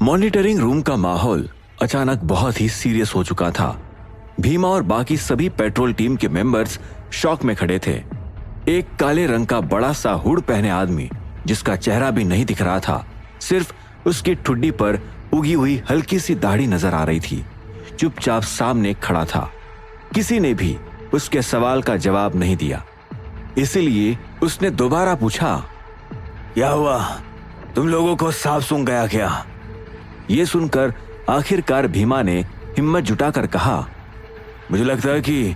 Monitoring room का माहौल अचानक बहुत ही सीरियस हो चुका था। भीमा और बाकी सभी पेट्रोल टीम के मेंबर्स शॉक में खड़े थे। एक काले रंग का बड़ा सा हुड पहने आदमी, जिसका चेहरा भी नहीं दिख रहा था, सिर्फ उसकी ठुड्डी पर उगी हुई हल्की सी दाढ़ी नजर आ रही थी, चुपचाप सामने खड़ा था। किसी ने भी उसके सवाल का जवाब नहीं दिया। इसीलिए उसने दोबारा पूछा, क्या हुआ? तुम लोगों को सांप सूंघ गया क्या? यह सुनकर आखिरकार भीमा ने हिम्मत जुटाकर कहा, मुझे लगता है कि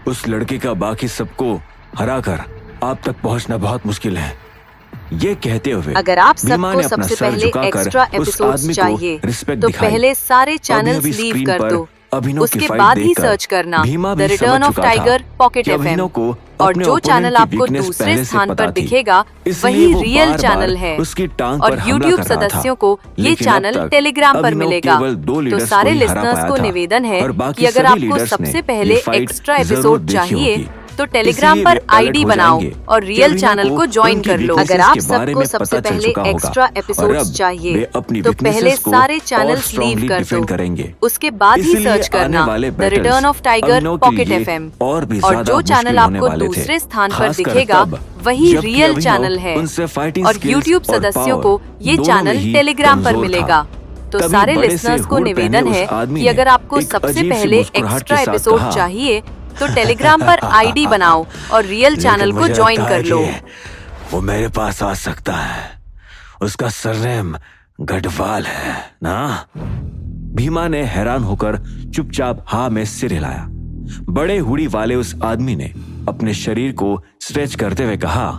उस लड़के का बाकी सबको हराकर आप तक पहुंचना बहुत मुश्किल है। ये कहते हुए अगर आप भीमा ने सबको अपना सबसे सर पहले झुकाकर एक्स्ट्रा उस एपिसोड्स आदमी चाहिए को रिस्पेक्ट तो दिखाई। पहले सारे चैनल्स अभी लीव स्क्रीन कर पर दो। अभिनव की उसके फाइट बाद ही देखकर सर्च करना भीमा द भी रिटर्न समझ ऑफ चुका था टाइगर पॉकेट कि अभिनव एफएम, को और अपने जो ओपोनेंट चैनल की आपको वीकनेस दूसरे पहले से स्थान पता पर थी। दिखेगा इसलिए वही वो रियल बार-बार चैनल है। उसकी टांग और पर हमला यूट्यूब कर रहा था। सदस्यों को ये लेकिन अब चैनल तक टेलीग्राम पर अभिनव मिलेगा। केवल 2 तो लीडर्स सारे को ही हरा लिसनर्स पाया को था निवेदन है और बाकी कि अगर सभी आपको लीडर्स ने सबसे पहले ये फाइट एक्स्ट्रा जरूर एपिसोड देखी चाहिए होगी। तो टेलीग्राम इसीलिए पर वे अलर्ट आईडी हो बनाओ जाएंगे और कि रियल अभिनव चैनल को को ज्वाइन उनकी कर लो। weaknesses अगर आप के बारे सबको में सबसे पता चल पहले चुका होगा एक्स्ट्रा और एपिसोड्स अब वे चाहिए अपनी तो पहले weaknesses को सारे और चैनल्स लीव strongly कर defend दो। करेंगे। उसके बाद ही इसीलिए सर्च आने करना वाले the battles return of tiger Abhinav के पॉकेट लिए एफएम, और भी और ज्यादा जो मुश्किल चैनल होने आपको वाले थे। दूसरे स्थान पर खासकर दिखेगा तब वही जबकि रियल अभिनव चैनल है। उनसे fighting और skills यूट्यूब और सदस्यों power को ये दोनों चैनल में ही टेलीग्राम पर कमजोर मिलेगा। था। तो तभी सारे बड़े से लिसनर्स को हुड निवेदन पहने है उस आदमी कि ने अगर आपको एक सबसे अजीब सी पहले मुस्कुराहट के एक्स्ट्रा साथ एपिसोड कहा, चाहिए तो टेलीग्राम पर आईडी बनाओ और रियल लेकिन चैनल को मुझे ज्वाइन लगता है कर लो। कि वो मेरे पास आ सकता है। उसका सरनेम गढ़वाल है ना? भीमा ने हैरान होकर चुपचाप हाँ में सिर हिलाया। बड़े हुडी वाले उस आदमी ने अपने शरीर को स्ट्रेच करते हुए कहा,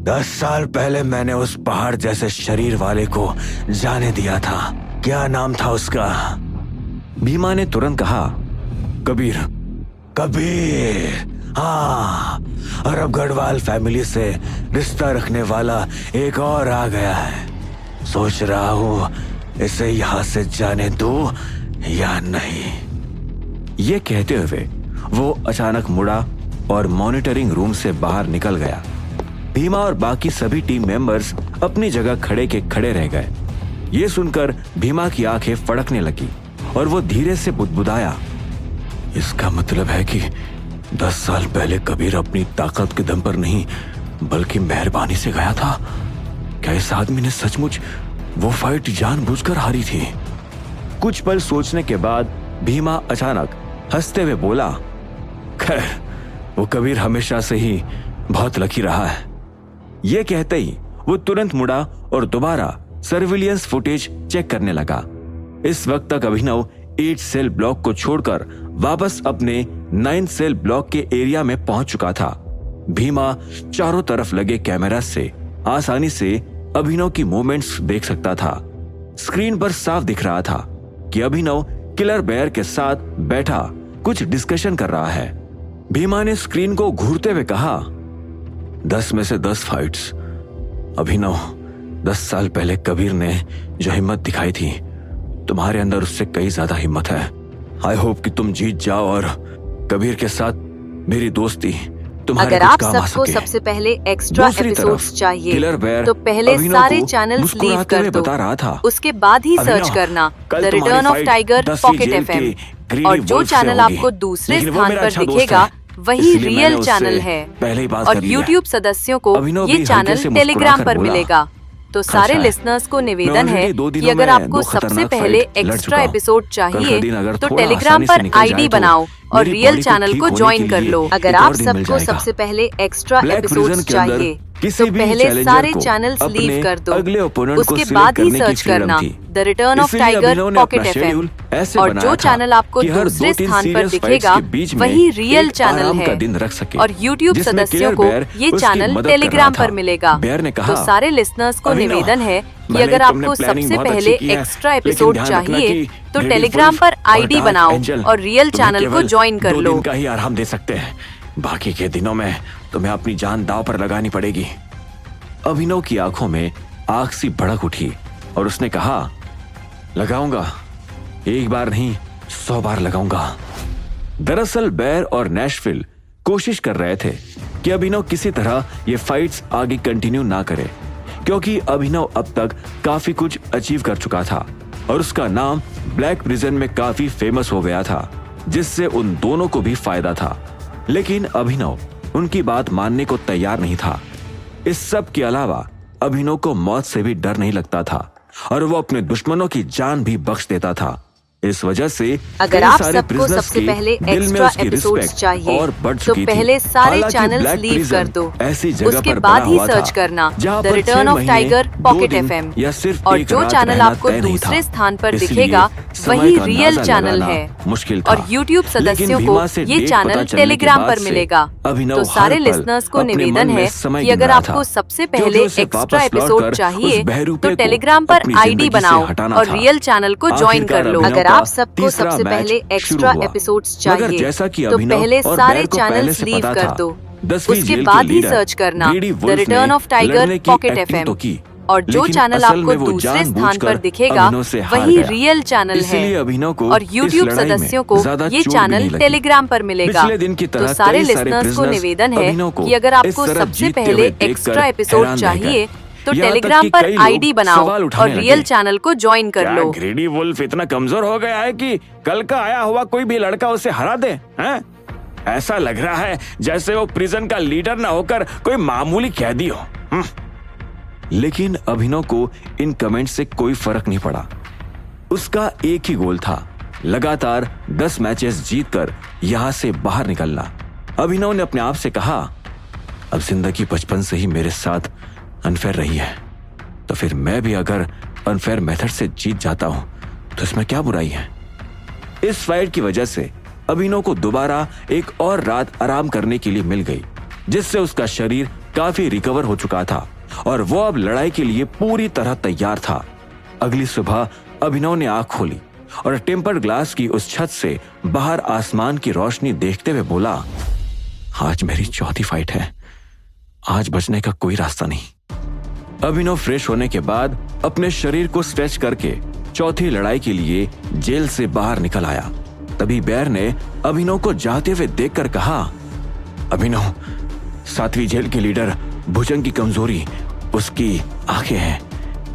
10 साल पहले मैंने उस पहाड़ जैसे शरीर वाले को जाने दिया था। क्या नाम था उसका? भीमा ने तुरंत कहा, कबीर। कबीर, हाँ। और अब गढ़वाल फैमिली से रिश्ता रखने वाला एक और आ गया है। सोच रहा हूं इसे यहां से जाने दूं या नहीं। ये कहते हुए वो अचानक मुड़ा और मॉनिटरिंग रूम से बाहर निकल गया। भीमा और बाकी सभी टीम मेंबर्स अपनी जगह खड़े के खड़े रह गए। ये सुनकर भीमा की आंखें फड़कने लगी और वो धीरे से बुदबुदाया, इसका मतलब है कि 10 साल पहले कबीर अपनी ताकत के दम पर नहीं बल्कि मेहरबानी से गया था। क्या इस आदमी ने सचमुच वो फाइट जानबूझकर हारी थी? कुछ पल सोचने के बाद भीमा अचानक हंसते हुए बोला, खैर वो कबीर हमेशा से ही बहुत लकी रहा है। ये कहते ही वो तुरंत मुड़ा और दोबारा सर्विलियंस फुटेज चेक करने लगा। इस वक्त तक अभिनव 8 सेल ब्लॉक को छोड़कर वापस अपने 9 सेल ब्लॉक के एरिया में पहुंच चुका था। भीमा चारों तरफ लगे कैमरा से आसानी से अभिनव की मूवमेंट्स देख सकता था। स्क्रीन पर साफ दिख रहा था कि अभिनव किलर बेयर के साथ बैठा कुछ डिस्कशन कर रहा है। भीमा ने स्क्रीन को घूरते हुए कहा, 10 में से 10 फाइट्स। अभिनव, 10 साल पहले कबीर ने जो हिम्मत दिखाई थी, तुम्हारे अंदर उससे कई ज्यादा हिम्मत है। आई होप कि तुम जीत जाओ और कबीर के साथ मेरी दोस्ती तुम्हारे अगर कुछ आप काम आ सबको सके। सबसे पहले एक्स्ट्रा दूसरी एपिसोड्स तरफ चाहिए किलर बेयर तो पहले अभिनव सारे को चैनल्स लीव मुस्कुराते कर हुए दो। बता रहा था, उसके बाद ही अभिनव, सर्च करना कल द तुम्हारी रिटर्न ऑफ फाइट टाइगर 10वीं पॉकेट जेल एफएम, के ग्रीडी और जो वुल्फ से चैनल होगी। आपको दूसरे लेकिन वो स्थान मेरा पर अच्छा दोस्त दिखेगा है, वही इसलिए मैंने रियल उससे चैनल है। पहले ही बात और कर ली है। यूट्यूब सदस्यों को अभिनव भी ये हल्के चैनल से टेलीग्राम मुस्कुराकर पर बोला, मिलेगा। तो सारे अच्छा है। लिसनर्स को निवेदन मैं है already 2 कि दिनों अगर में आपको 2 सबसे खतरनाक पहले फाइट लड़ एक्स्ट्रा चुका हूं। एपिसोड कल का चाहिए दिन अगर तो थोड़ा टेलीग्राम आसानी से पर निकल आईडी जाए तो बनाओ और मेरी रियल बॉडी को चैनल ठीक को होने ज्वाइन के कर लिए लो। अगर एक आप और दिन मिल सबको जाएगा। सबसे पहले एक्स्ट्रा ब्लैक एपिसोड्स प्रिजन के अंदर चाहिए किसी तो भी पहले चैलेंजर सारे को चैनल्स अपने लीव कर दो। अगले ओपोनेंट को उसके सिलेक्ट बाद ही करने की सर्च फ्रीडम करना थी। द रिटर्न ऑफ इसीलिए टाइगर अभिनव ने पॉकेट अपना एफएम, शेड्यूल ऐसे और बनाया जो था चैनल आपको कि हर दूसरे 2-3 स्थान पर सीरियस दिखेगा फाइट्स के बीच में वही रियल एक चैनल आराम का है। दिन रख सके, और यूट्यूब जिसमें सदस्यों किलर को बेयर ये उसकी चैनल मदद कर रहा टेलीग्राम था। पर मिलेगा। बेयर ने कहा, तो सारे लिसनर्स को अभिनव, निवेदन है कि मैंने अगर तुमने आपको प्लानिंग सबसे बहुत पहले अच्छी की है, एक्स्ट्रा लेकिन एपिसोड ध्यान रखना चाहिए कि तो ग्रेडी टेलीग्राम वुल्फ पर और आईडी डार्क बनाओ एंजल और रियल तुम्हें चैनल को केवल ज्वाइन कर 2 लो। दिन का ही आराम दे सकते हैं। बाकी के दिनों में तुम्हें अपनी जान दांव पर लगानी पड़ेगी। अभिनव की आंखों में आग सी भड़क उठी और उसने कहा, लगाऊंगा, एक बार नहीं 100 बार लगाऊंगा। दरअसल बेयर और नैशविल कोशिश कर रहे थे कि अभिनव किसी तरह ये फाइट्स आगे कंटिन्यू ना करे, क्योंकि अभिनव अब तक काफी कुछ अचीव कर चुका था और उसका नाम ब्लैक प्रिजन में काफी फेमस हो गया था, जिससे उन दोनों को भी फायदा था। लेकिन अभिनव उनकी बात मानने को तैयार नहीं था। इस सब के अलावा अभिनव को मौत से भी डर नहीं लगता था और वो अपने दुश्मनों की जान भी बख्श देता था। इस वजह से अगर आप सबको सबसे पहले एक्स्ट्रा एपिसोड्स चाहिए और बढ़ तो चुकी पहले थी। सारे हालांकि चैनल्स ब्लैक लीव प्रिजन कर दो, ऐसी जगह उसके पर बाद बना ही हुआ सर्च था, करना जहाँ द पर रिटर्न 6 ऑफ महीने, टाइगर 2 पॉकेट दिन एफएम, या सिर्फ और एक जो रात चैनल रहना आपको तय नहीं था। दूसरे स्थान पर इसलिए दिखेगा समय वही का रियल अंदाजा चैनल लगाना है। मुश्किल था। और यूट्यूब लेकिन सदस्यों भीमा को से ये डेट चैनल पता चलने के टेलीग्राम बाद पर से मिलेगा। अभिनव तो हर सारे पल लिसनर्स को अपने निवेदन मन में है समय कि गिन अगर रहा आपको था, सबसे क्योंकि पहले उसे एक्स्ट्रा वापस एपिसोड लौटकर चाहिए उस बहरूपे तो को टेलीग्राम पर अपनी आईडी जिंदगी से बनाओ हटाना और था। रियल चैनल को ज्वाइन आखिरकार कर लो। अभिनव अगर का आप सबको तीसरा सबसे मैच पहले शुरू एक्स्ट्रा हुआ। एपिसोड्स मगर चाहिए जैसा कि तो अभिनव पहले और सारे बैर को पहले चैनल्स से लीव पता कर था, दो, 10वीं उसके जेल बाद के ही लीडर सर्च करना ग्रेडी द वुल्फ रिटर्न ने ऑफ टाइगर लड़ने की पॉकेट एक्टिंग एफएम, तो की, और जो लेकिन चैनल असल आपको में वो दूसरे स्थान जानबूझकर पर दिखेगा अभिनव से हार वही गया। रियल चैनल इसलिए है। अभिनव को और इस यूट्यूब लड़ाई में सदस्यों को ज्यादा ये चोट भी चैनल नहीं लगी। टेलीग्राम पर मिलेगा। पिछले दिन की तो तरह सारे कई सारे लिसनर्स को prisoners निवेदन है अभिनव को कि अगर इस आपको तरह सबसे जीतते पहले हुए देखकर एक्स्ट्रा एपिसोड हैरान रह चाहिए गए। तो यहाँ तक टेलीग्राम कि पर कई लोग आईडी बनाओ सवाल और उठाने रियल लगे। चैनल को ज्वाइन कर क्या लो। ग्रेडी वुल्फ इतना कमजोर हो गया है कि कल का आया हुआ कोई भी लड़का उसे हरा दे, हैं? ऐसा लग रहा है जैसे वो प्रिजन का लीडर ना होकर कोई मामूली कैदी हो। लेकिन अभिनव को इन कमेंट से कोई फर्क नहीं पड़ा। उसका एक ही गोल था, लगातार 10 मैचेस जीतकर यहां से बाहर निकलना। अभिनव ने अपने आप से कहा, अब जिंदगी बचपन से ही मेरे साथ अनफेयर रही है, तो फिर मैं भी अगर अनफेयर मेथड से जीत जाता हूं तो इसमें क्या बुराई है। इस फाइट की वजह से अभिनव को दोबारा एक और रात आराम करने के लिए मिल गई, जिससे उसका शरीर काफी रिकवर हो चुका था और वो अब लड़ाई के लिए पूरी तरह तैयार था। अगली सुबह अभिनव ने आंख खोली और टेम्पर्ड ग्लास की उस छत से बाहर आसमान की रोशनी देखते हुए बोला, आज मेरी चौथी फाइट है, आज बचने का कोई रास्ता नहीं। अभिनव फ्रेश होने के बाद अपने शरीर को स्ट्रेच करके चौथी लड़ाई के लिए जेल से बाहर निकल आया। तभी बैर ने अभिनव को जाते हुए देखकर कहा, अभिनव, 7वीं जेल के लीडर भुजंग की कमजोरी उसकी आंखें हैं।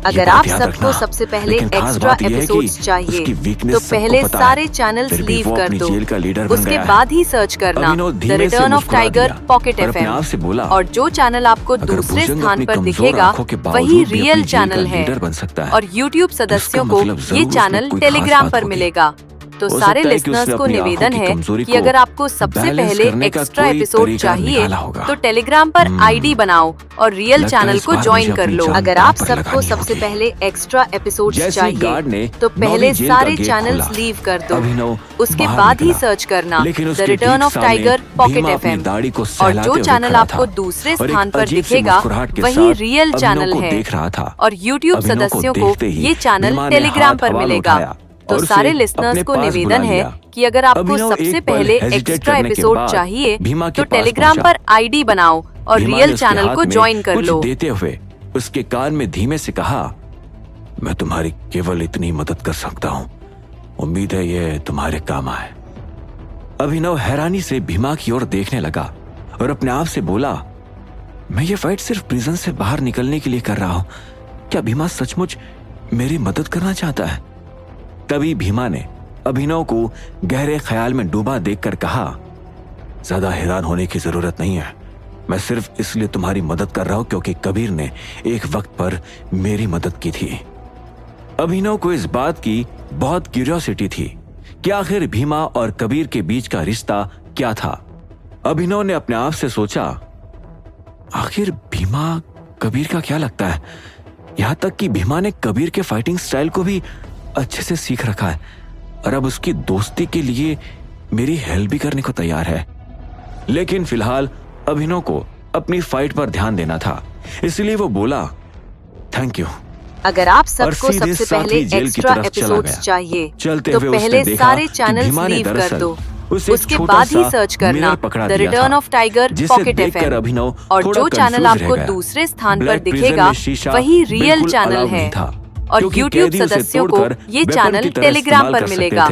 अगर आप सबको सबसे पहले एक्स्ट्रा एपिसोड्स चाहिए तो पहले सारे चैनल्स लीव कर दो, उसके बाद ही सर्च करना the return of tiger pocket FM, और जो चैनल आपको दूसरे स्थान पर दिखेगा वही रियल चैनल है। और यूट्यूब सदस्यों को ये चैनल टेलीग्राम पर मिलेगा। तो सारे लिसनर्स को निवेदन है कि अगर आपको सबसे पहले एक्स्ट्रा एपिसोड चाहिए तो टेलीग्राम पर आईडी बनाओ और रियल चैनल को ज्वाइन कर लो। अगर आप सबको सबसे पहले एक्स्ट्रा एपिसोड चाहिए तो पहले सारे चैनल्स लीव कर दो, उसके बाद ही सर्च करना the return of tiger pocket FM, और जो चैनल आपको दूसरे स्थान पर दिखेगा वही रियल चैनल है। और यूट्यूब सदस्यों को ये चैनल टेलीग्राम पर मिलेगा। तो सारे लिसनर्स को निवेदन है कि अगर आपको सबसे पहले एक्स्ट्रा एपिसोड चाहिए तो टेलीग्राम पर आईडी बनाओ और रियल चैनल को ज्वाइन कर लो। देते हुए उसके कान में धीमे से कहा, मैं तुम्हारी केवल इतनी मदद कर सकता हूँ, उम्मीद है ये तुम्हारे काम आए। अभिनव हैरानी से भीमा की ओर देखने लगा और अपने आप से बोला, मैं ये फाइट सिर्फ प्रिजन से बाहर निकलने के लिए कर रहा हूँ, क्या भीमा सचमुच मेरी मदद करना चाहता है? तभी भीमा ने अभिनव को गहरे ख्याल में डूबा देखकर कहा, ज्यादा हैरान होने की जरूरत नहीं है, मैं सिर्फ इसलिए तुम्हारी मदद कर रहा हूं क्योंकि कबीर ने एक वक्त पर मेरी मदद की थी। अभिनव को इस बात की बहुत क्यूरियोसिटी थी कि आखिर भीमा और कबीर के बीच का रिश्ता क्या था। अभिनव ने अपने आप से सोचा, आखिर भीमा कबीर का क्या लगता है? यहां तक कि भीमा ने कबीर के फाइटिंग स्टाइल को भी अच्छे से सीख रखा है और अब उसकी दोस्ती के लिए मेरी हेल्प भी करने को तैयार है। लेकिन फिलहाल अभिनव को अपनी फाइट पर ध्यान देना था, इसलिए वो बोला, थैंक यू। अगर आप सबको सबसे पहले एक्स्ट्रा एपिसोड्स चाहिए तो पहले सारे चैनल्स लीव कर दो, उसके बाद ही सर्च करना the return of tiger pocket FM, और जो चैनल आपको दूसरे स्थान पर दिखेगा वही रियल चैनल है। और यूट्यूब सदस्यों को ये चैनल टेलीग्राम पर मिलेगा।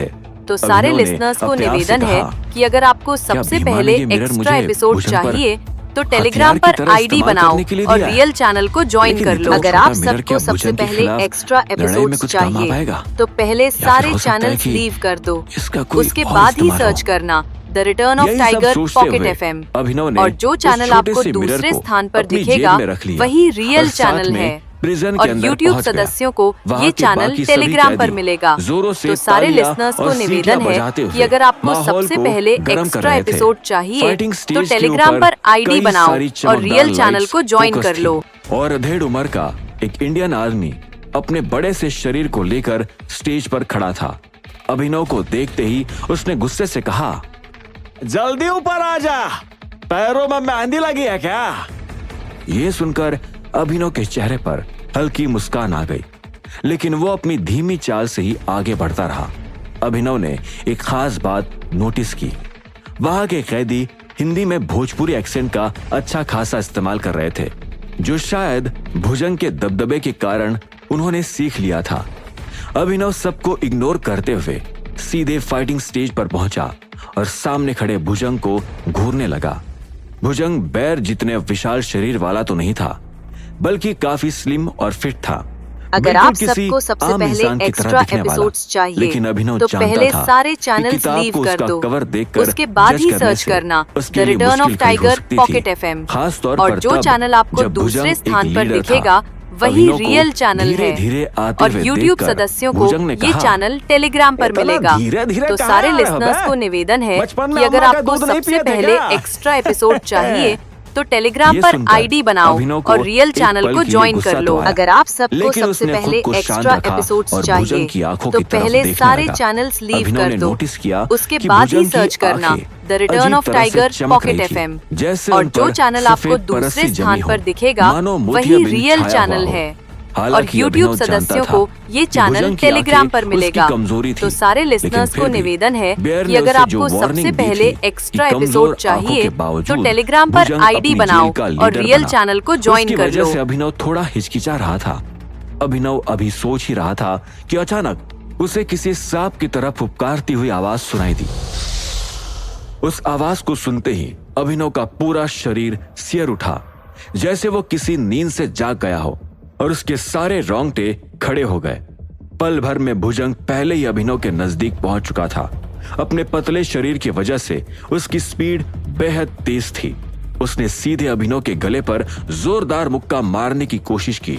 तो सारे लिसनर्स को निवेदन है कि अगर आपको सबसे पहले एक्स्ट्रा एपिसोड चाहिए तो टेलीग्राम पर आईडी बनाओ और रियल चैनल को ज्वाइन कर लो। अगर आप सबको सबसे पहले एक्स्ट्रा एपिसोड्स चाहिए तो पहले सारे चैनल्स लीव कर दो, उसके बाद ही सर्च करना the return of tiger pocket FM, और जो चैनल आपको दूसरे स्थान पर दिखेगा वही रियल चैनल है। और YouTube सदस्यों को ये चैनल टेलीग्राम पर मिलेगा। तो सारे लिसनर्स को निवेदन है कि अगर आपको सबसे पहले एक्स्ट्रा एपिसोड चाहिए तो टेलीग्राम पर आईडी बनाओ और रियल चैनल को ज्वाइन कर लो। और अधेड़ उम्र का एक इंडियन आदमी अपने बड़े से शरीर को लेकर स्टेज पर खड़ा था। अभिनव को देखते ही उसने गुस्से से कहा, जल्दी ऊपर आ जा, पैरों में मेहंदी लगी है क्या? ये सुनकर अभिनव के चेहरे पर हल्की मुस्कान आ गई, लेकिन वो अपनी धीमी चाल से ही आगे बढ़ता रहा। अभिनव ने एक खास बात नोटिस की। वहां के कैदी हिंदी में भोजपुरी एक्सेंट का अच्छा खासा इस्तेमाल कर रहे थे, जो शायद भुजंग के दबदबे के कारण उन्होंने सीख लिया था। अभिनव सबको इग्नोर करते हुए सीधे फाइटिंग स्टेज पर पहुंचा और सामने खड़े भुजंग को घूरने लगा। भुजंग बैर जितने विशाल शरीर वाला तो नहीं था, बल्कि काफी स्लिम और फिट था। अगर आप सबको सबसे पहले एक्स्ट्रा एपिसोड्स चाहिए तो पहले सारे चैनल्स लीव कर दो, उसके बाद ही सर्च करना the return of tiger pocket FM, और जो चैनल आपको दूसरे स्थान पर दिखेगा वही रियल चैनल है। और YouTube सदस्यों को ये चैनल टेलीग्राम पर मिलेगा। तो सारे लिसनर्स को निवेदन है कि अगर आपको सबसे पहले एक्स्ट्रा एपिसोड चाहिए तो टेलीग्राम पर आईडी बनाओ और रियल चैनल को ज्वाइन कर लो। अगर आप सबको सबसे पहले एक्स्ट्रा एपिसोड्स चाहिए तो पहले सारे चैनल्स लीव कर दो, उसके बाद ही सर्च करना the return of tiger pocket FM, और जो चैनल आपको दूसरे स्थान पर दिखेगा वही रियल चैनल है। और YouTube सदस्यों को ये चैनल टेलीग्राम पर मिलेगा। तो सारे लिसनर्स को निवेदन है कि अगर आपको सबसे पहले एक्स्ट्रा एपिसोड चाहिए तो टेलीग्राम पर आईडी बनाओ और रियल चैनल को ज्वाइन कर लो। अभिनव थोड़ा हिचकिचा रहा था। अभिनव अभी सोच ही रहा था कि अचानक उसे किसी सांप की तरह फुफकारती हुई आवाज सुनाई दी। उस आवाज को सुनते ही अभिनव का पूरा शरीर सियर उठा, जैसे वो किसी नींद से जाग गया हो, और उसके सारे रोंगटे खड़े हो गए। पल भर में भुजंग पहले ही अभिनव के नजदीक पहुंच चुका था। अपने पतले शरीर की वजह से उसकी स्पीड बेहद तेज थी। उसने सीधे अभिनव के गले पर जोरदार मुक्का मारने की कोशिश की।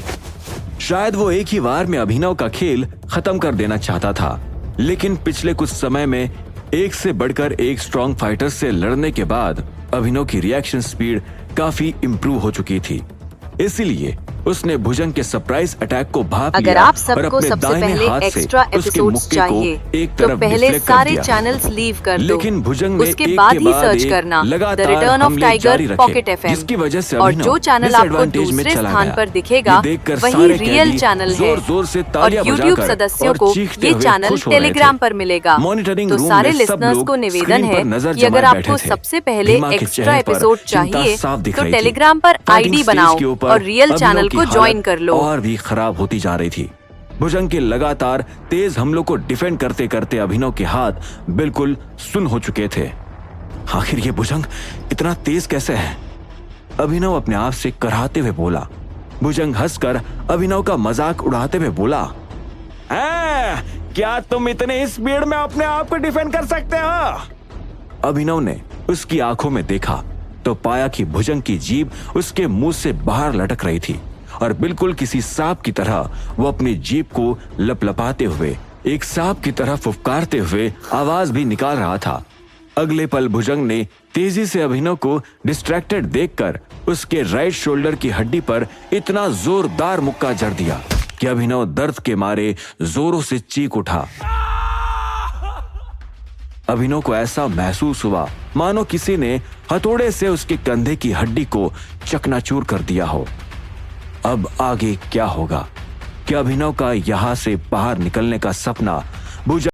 शायद वो एक ही वार में अभिनव का खेल खत्म कर देना चाहता था, लेकिन पिछले कुछ समय में एक से बढ़कर एक स्ट्रॉन्ग फाइटर से लड़ने के बाद अभिनव की रिएक्शन स्पीड काफी इंप्रूव हो चुकी थी। इसीलिए उसने भुजंग के सरप्राइज अटैक को भाप अगर आप सबको सबसे पहले एक्स्ट्रा एपिसोड्स चाहिए तो पहले सारे चैनल्स लीव कर दो, लेकिन भुजंग उसके बाद ही सर्च करना the return of tiger pocket FM, और जो चैनल आपको दूसरे स्थान पर दिखेगा वही रियल चैनल है। और YouTube सदस्यों को ये चैनल टेलीग्राम पर मिलेगा। तो सारे लिसनर्स को निवेदन है कि अगर आपको सबसे पहले एक्स्ट्रा एपिसोड चाहिए तो टेलीग्राम पर आईडी बनाओ और रियल चैनल को ज्वाइन कर लो। और भी खराब होती जा रही थी। भुजंग के लगातार तेज हमलों को डिफेंड करते करते अभिनव के हाथ बिल्कुल सुन्न हो चुके थे। आखिर ये भुजंग इतना तेज कैसे है? अभिनव अपने आप से कराहते हुए बोला। भुजंग हंसकर अभिनव का मजाक उड़ाते हुए बोला, क्या तुम इतने स्पीड में अपने आप को डिफेंड कर सकते हो? अभिनव ने उसकी आंखों में देखा तो पाया कि भुजंग की जीभ उसके मुंह से बाहर लटक रही थी, और बिल्कुल किसी सांप की तरह वो अपनी जीभ को लपलपाते हुए, एक सांप की तरह फुफकारते हुए आवाज भी निकाल रहा था। अगले पल भुजंग ने तेजी से अभिनव को डिस्ट्रैक्टेड देखकर उसके राइट शोल्डर की हड्डी पर इतना जोरदार मुक्का जड़ दिया कि अभिनव दर्द के मारे जोरों से चीख उठा। अभिनव को ऐसा महसूस हुआ मानो किसी ने हथौड़े से उसके कंधे की हड्डी को चकनाचूर कर दिया हो। अब आगे क्या होगा? क्या अभिनव का यहां से बाहर निकलने का सपना